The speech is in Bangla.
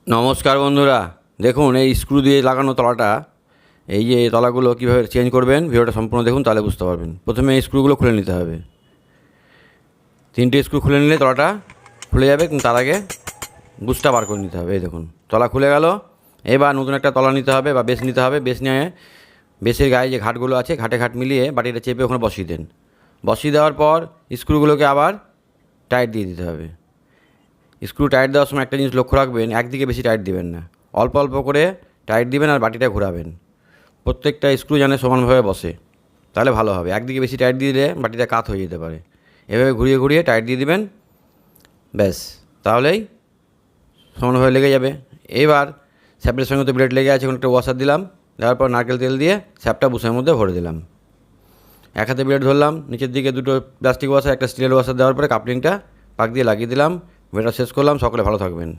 নমস্কার বন্ধুরা, দেখুন এই স্ক্রু দিয়ে লাগানো তলাটা, এই যে তলাগুলো কীভাবে চেঞ্জ করবেন ভিডিওটা সম্পূর্ণ দেখুন, তাহলে বুঝতে পারবেন। প্রথমে এই স্ক্রুগুলো খুলে নিতে হবে। 3টে স্ক্রু খুলে নিলে তলাটা খুলে যাবে, কিন্তু তার আগে বুশটা বার করে নিতে হবে। এই দেখুন তলা খুলে গেল। এবার নতুন একটা তলা নিতে হবে বা বেস নিতে হবে। বেস নিয়ে বেসের গায়ে যে ঘাটগুলো আছে ঘাটে ঘাট মিলিয়ে বাটিটা চেপে ওখানে বসিয়ে দেন। বসিয়ে দেওয়ার পর স্ক্রুগুলোকে আবার টাইট দিয়ে দিতে হবে। স্ক্রু টাইট দেওয়ার সময় একটা জিনিস লক্ষ্য রাখবেন, একদিকে বেশি টাইট দিবেন না, অল্প অল্প করে টাইট দিবেন আর বাটিটা ঘোরাবেন। প্রত্যেকটা স্ক্রু যেন সমানভাবে বসে, তাহলে ভালো হবে। একদিকে বেশি টাইট দিয়ে দিলে বাটিটা কাত হয়ে যেতে পারে। এভাবে ঘুরিয়ে ঘুরিয়ে টাইট দিয়ে দিবেন, ব্যাস, তাহলেই সমানভাবে লেগে যাবে। এবার স্যাপের সঙ্গে তো ব্লেড লেগে আছে, ওখানে একটা ওয়াশার দিলাম। দেওয়ার পর নারকেল তেল দিয়ে স্যাপটা বুশের মধ্যে ভরে দিলাম। এক হাতে ব্লেড ধরলাম, নিচের দিকে দুটো প্লাস্টিক ওয়াশার, একটা স্টিলের ওয়াশার দেওয়ার পরে কাপলিংটা পাক দিয়ে লাগিয়ে দিলাম। ভিডিওটা শেষ করলাম। সকলে ভালো থাকবেন।